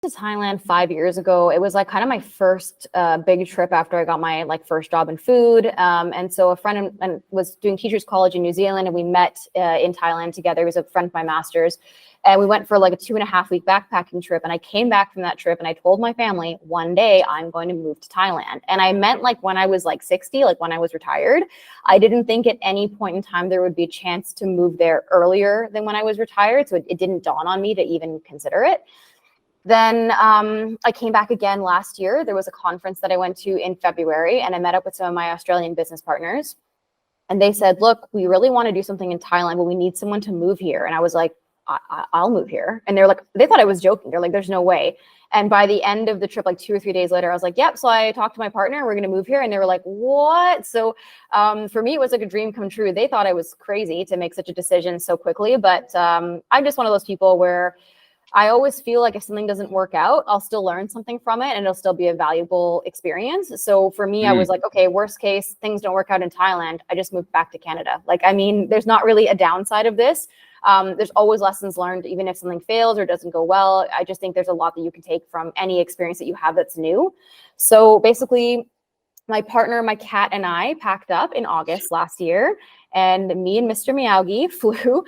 to Thailand 5 years ago. It was like kind of my first big trip after I got my like first job in food. And so a friend and was doing teachers college in New Zealand, and we met in Thailand together. He was a friend of my master's, and we went for like a 2.5 week backpacking trip. And I came back from that trip and I told my family, one day I'm going to move to Thailand. And I meant like when I was like 60, like when I was retired. I didn't think at any point in time there would be a chance to move there earlier than when I was retired. So it didn't dawn on me to even consider it. Then I came back again last year. There was a conference that I went to in February, and I met up with some of my Australian business partners. And they said, look, we really want to do something in Thailand, but we need someone to move here. And I was like, I'll move here. And they're like, they thought I was joking. They're like, there's no way. And by the end of the trip, like 2 or 3 days later, I was like, yep. So I talked to my partner, we're going to move here. And they were like, what? So for me, it was like a dream come true. They thought I was crazy to make such a decision so quickly. But I'm just one of those people where I always feel like if something doesn't work out, I'll still learn something from it and it'll still be a valuable experience. So for me, I was like, okay, worst case, things don't work out in Thailand. I just moved back to Canada. Like, I mean, there's not really a downside of this. There's always lessons learned, even if something fails or doesn't go well. I just think there's a lot that you can take from any experience that you have that's new. So basically, my partner, my cat, and I packed up in August last year, and me and Mr. Miyagi flew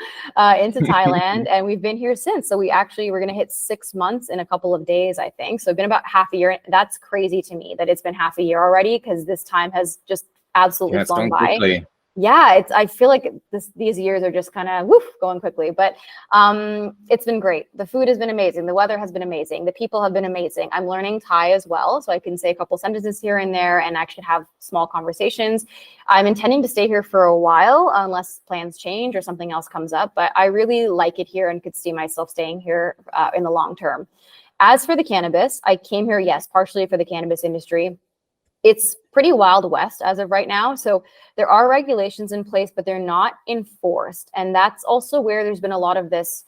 into Thailand, and we've been here since. So we're going to hit 6 months in a couple of days, I think. So it's been about half a year. That's crazy to me that it's been half a year already, because this time has just absolutely flown by. Quickly. Yeah, I feel like these years are just kind of going quickly, but it's been great. The food has been amazing. The weather has been amazing. The people have been amazing. I'm learning Thai as well, so I can say a couple sentences here and there and actually have small conversations. I'm intending to stay here for a while unless plans change or something else comes up, but I really like it here and could see myself staying here in the long term. As for the cannabis, I came here, yes, partially for the cannabis industry. It's pretty wild west as of right now. So there are regulations in place, but they're not enforced. And that's also where there's been a lot of this,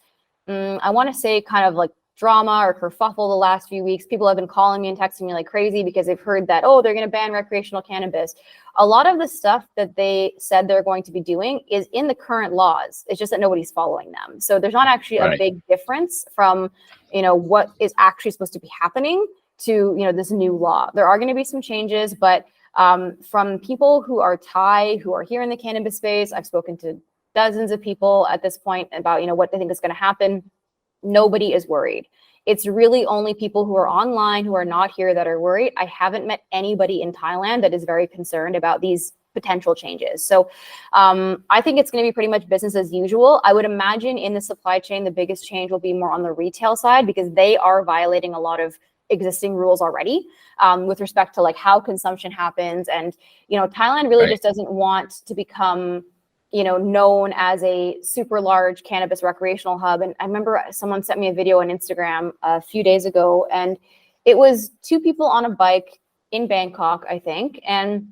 I want to say kind of like drama or kerfuffle the last few weeks. People have been calling me and texting me like crazy because they've heard that, oh, they're going to ban recreational cannabis. A lot of the stuff that they said they're going to be doing is in the current laws. It's just that nobody's following them. So there's not actually a big difference from, what is actually supposed to be happening to this new law. There are going to be some changes, but from people who are Thai, who are here in the cannabis space, I've spoken to dozens of people at this point about what they think is going to happen. Nobody is worried. It's really only people who are online, who are not here, that are worried. I haven't met anybody in Thailand that is very concerned about these potential changes. So I think it's going to be pretty much business as usual. I would imagine in the supply chain, the biggest change will be more on the retail side, because they are violating a lot of existing rules already with respect to like how consumption happens. And, Thailand really just doesn't want to become, known as a super large cannabis recreational hub. And I remember someone sent me a video on Instagram a few days ago, and it was 2 people on a bike in Bangkok, I think. And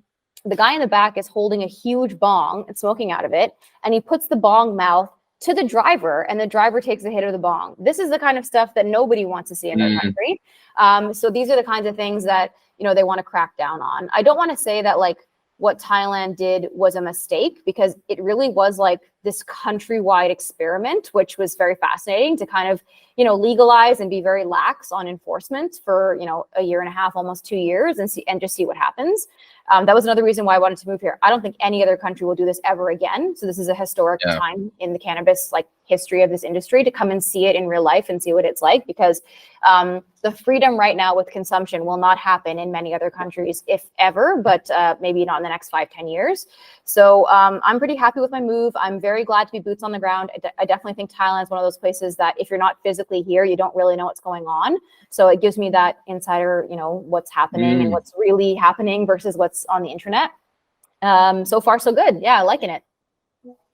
the guy in the back is holding a huge bong and smoking out of it. And he puts the bong mouth to the driver, and the driver takes a hit of the bong. This is the kind of stuff that nobody wants to see in their country. So these are the kinds of things that, they want to crack down on. I don't want to say that like what Thailand did was a mistake, because it really was like this countrywide experiment, which was very fascinating to kind of, legalize and be very lax on enforcement for, a year and a half, almost 2 years, and just see what happens. That was another reason why I wanted to move here. I don't think any other country will do this ever again. So this is a historic time in the cannabis history of this industry to come and see it in real life and see what it's like, because the freedom right now with consumption will not happen in many other countries, if ever, but maybe not in the next 5-10 years. So I'm pretty happy with my move. I'm very glad to be boots on the ground. I definitely think Thailand is one of those places that if you're not physically here, you don't really know what's going on. So it gives me that insider, what's happening and what's really happening versus what's on the internet. So far, so good. Yeah, liking it.